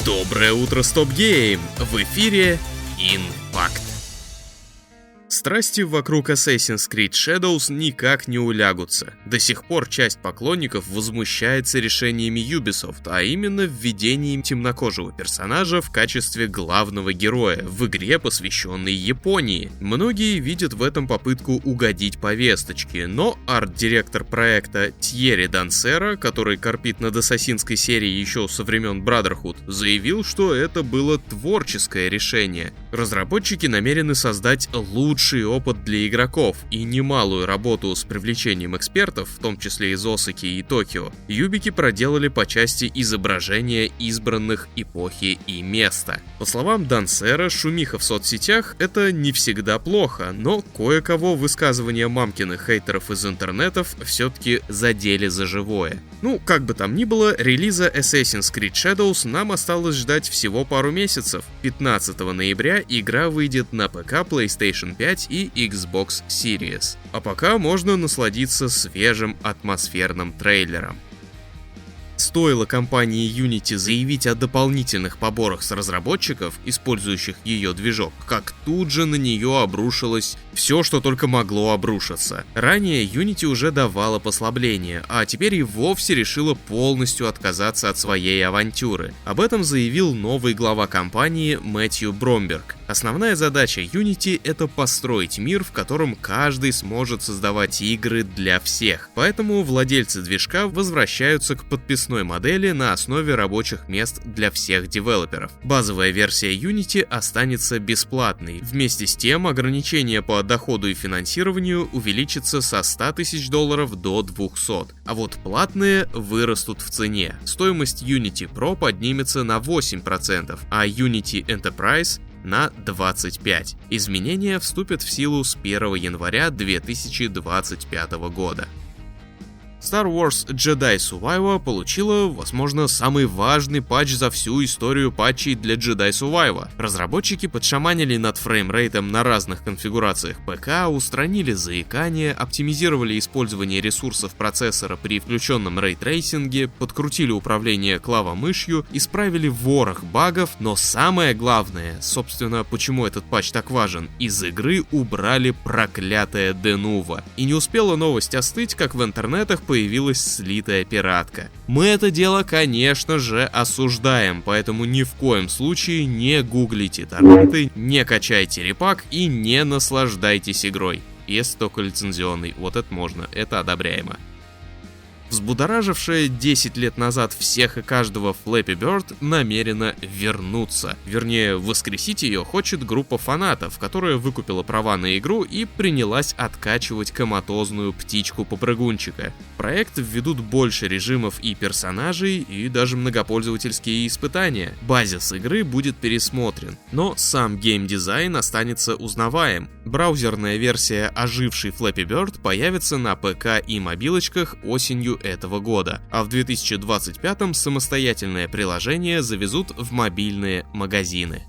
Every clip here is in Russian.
Доброе утро, Стоп Гейм! В эфире Impact. Страсти вокруг Assassin's Creed Shadows никак не улягутся. До сих пор часть поклонников возмущается решениями Ubisoft, а именно введением темнокожего персонажа в качестве главного героя в игре, посвященной Японии. Многие видят в этом попытку угодить повесточке, но арт-директор проекта Тьерри Дансера, который корпит над ассасинской серией еще со времен Brotherhood, заявил, что это было творческое решение. Разработчики намерены создать лучший опыт для игроков, и немалую работу с привлечением экспертов, в том числе из Осаки и Токио, юбики проделали по части изображения избранных эпохи и места. По словам Дансера, шумиха в соцсетях — это не всегда плохо, но кое-кого высказывания мамкиных хейтеров из интернетов все-таки задели за живое. Как бы там ни было, релиза Assassin's Creed Shadows нам осталось ждать всего пару месяцев. 15 ноября игра выйдет на ПК, PlayStation 5 и Xbox Series. А пока можно насладиться свежим атмосферным трейлером. Стоило компании Unity заявить о дополнительных поборах с разработчиков, использующих ее движок, как тут же на нее обрушилось все, что только могло обрушиться. Ранее Unity уже давала послабление, а теперь и вовсе решила полностью отказаться от своей авантюры. Об этом заявил новый глава компании Мэтью Бромберг. Основная задача Unity — это построить мир, в котором каждый сможет создавать игры для всех. Поэтому владельцы движка возвращаются к подписной модели на основе рабочих мест для всех девелоперов. Базовая версия Unity останется бесплатной. Вместе с тем, ограничение по доходу и финансированию увеличится со $100 тысяч до 200. А вот платные вырастут в цене. Стоимость Unity Pro поднимется на 8%, а Unity Enterprise на 25%. Изменения вступят в силу с 1 января 2025 года. Star Wars Jedi Survivor получила, возможно, самый важный патч за всю историю патчей для Jedi Survivor. Разработчики подшаманили над фреймрейтом на разных конфигурациях ПК, устранили заикание, оптимизировали использование ресурсов процессора при включенном рейтрейсинге, подкрутили управление клавомышью, исправили ворох багов, но самое главное, собственно, почему этот патч так важен, из игры убрали проклятое Денува. И не успела новость остыть, как в интернетах появилась слитая пиратка. Мы это дело, конечно же, осуждаем, поэтому ни в коем случае не гуглите торренты, не качайте репак и не наслаждайтесь игрой. Если только лицензионный, вот это можно, это одобряемо. Взбудоражившая 10 лет назад всех и каждого Flappy Bird намерена вернуться. Вернее, воскресить ее хочет группа фанатов, которая выкупила права на игру и принялась откачивать коматозную птичку-попрыгунчика. В проект введут больше режимов и персонажей, и даже многопользовательские испытания. Базис игры будет пересмотрен, но сам геймдизайн останется узнаваем. Браузерная версия ожившей Flappy Bird появится на ПК и мобилочках осенью этого года, а в 2025-м самостоятельное приложение завезут в мобильные магазины.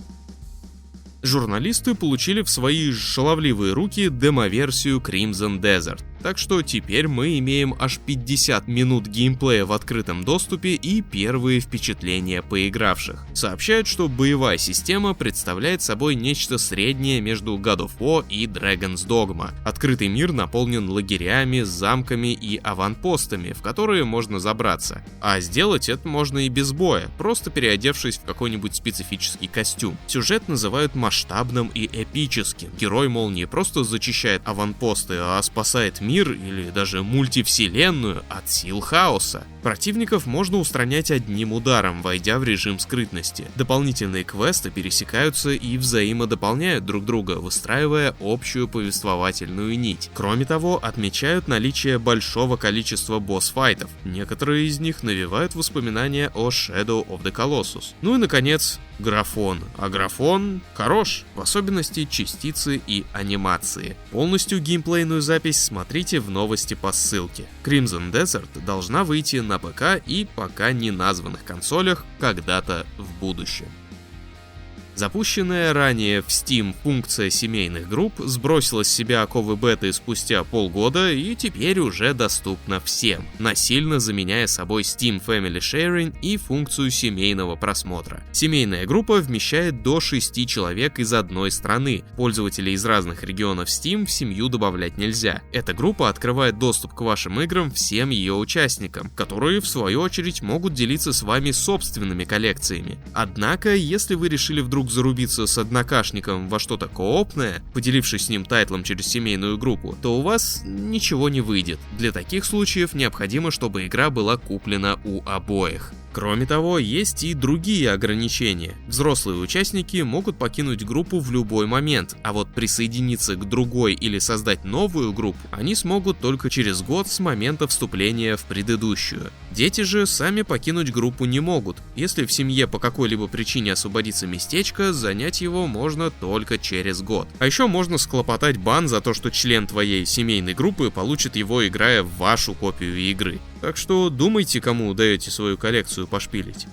Журналисты получили в свои шаловливые руки демо-версию Crimson Desert. Так что теперь мы имеем аж 50 минут геймплея в открытом доступе и первые впечатления поигравших. Сообщают, что боевая система представляет собой нечто среднее между God of War и Dragon's Dogma. Открытый мир наполнен лагерями, замками и аванпостами, в которые можно забраться. А сделать это можно и без боя, просто переодевшись в какой-нибудь специфический костюм. Сюжет называют масштабным и эпическим. Герой, мол, не просто зачищает аванпосты, а спасает мир или даже мультивселенную от сил хаоса. Противников можно устранять одним ударом, войдя в режим скрытности. Дополнительные квесты пересекаются и взаимодополняют друг друга, выстраивая общую повествовательную нить. Кроме того, отмечают наличие большого количества босс-файтов. Некоторые из них навевают воспоминания о Shadow of the Colossus. Ну и, наконец, графон. А графон хорош, в особенности частицы и анимации. Полностью геймплейную запись смотрите в новости по ссылке. Crimson Desert должна выйти на ПК и пока не названных консолях когда-то в будущем. Запущенная ранее в Steam функция семейных групп сбросила с себя оковы беты спустя полгода и теперь уже доступна всем, насильно заменяя собой Steam Family Sharing и функцию семейного просмотра. Семейная группа вмещает до 6 человек из одной страны. Пользователей из разных регионов Steam в семью добавлять нельзя. Эта группа открывает доступ к вашим играм всем ее участникам, которые в свою очередь могут делиться с вами собственными коллекциями. Однако, если вы решили вдруг зарубиться с однокашником во что-то коопное, поделившись с ним тайтлом через семейную группу, то у вас ничего не выйдет. Для таких случаев необходимо, чтобы игра была куплена у обоих. Кроме того, есть и другие ограничения. Взрослые участники могут покинуть группу в любой момент, а вот присоединиться к другой или создать новую группу они смогут только через год с момента вступления в предыдущую. Дети же сами покинуть группу не могут. Если в семье по какой-либо причине освободится местечко, занять его можно только через год. А еще можно схлопотать бан за то, что член твоей семейной группы получит его, играя в вашу копию игры. Так что думайте, кому даете свою коллекцию пошпилить.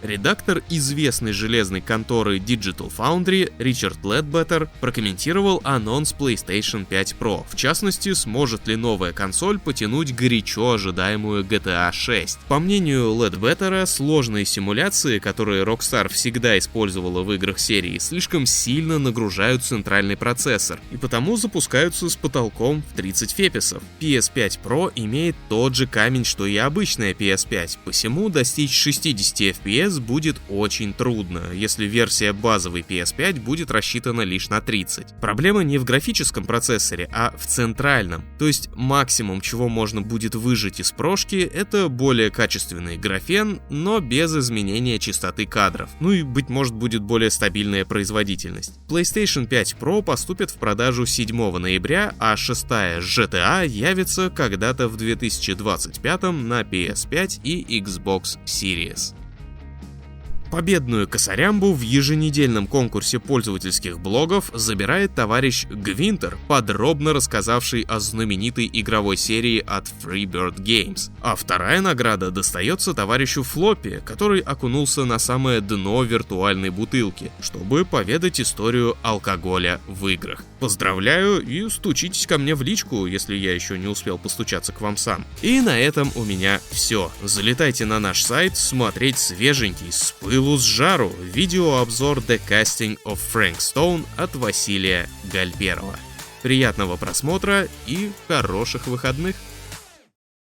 Редактор известной железной конторы Digital Foundry Ричард Ледбеттер прокомментировал анонс PlayStation 5 Pro. В частности, сможет ли новая консоль потянуть горячо ожидаемую GTA 6. По мнению Ледбеттера, сложные симуляции, которые Rockstar всегда использовала в играх серии, слишком сильно нагружают центральный процессор, и потому запускаются с потолком в 30 феписов. PS5 Pro имеет тот же камень, что и обычная PS5, посему достичь 60 FPS будет очень трудно, если версия базовой PS5 будет рассчитана лишь на 30. Проблема не в графическом процессоре, а в центральном. То есть максимум, чего можно будет выжать из прошки, это более качественный графен, но без изменения частоты кадров. Ну и, быть может, будет более стабильная производительность. PlayStation 5 Pro поступит в продажу 7 ноября, а шестая GTA явится когда-то в 2025 на PS5 и Xbox Series. Победную косарямбу в еженедельном конкурсе пользовательских блогов забирает товарищ Гвинтер, подробно рассказавший о знаменитой игровой серии от Freebird Games. А вторая награда достается товарищу Флоппи, который окунулся на самое дно виртуальной бутылки, чтобы поведать историю алкоголя в играх. Поздравляю и стучитесь ко мне в личку, если я еще не успел постучаться к вам сам. И на этом у меня все. Залетайте на наш сайт смотреть свеженький, с пылу с жару, видеообзор The Casting of Frank Stone от Василия Гальперова. Приятного просмотра и хороших выходных!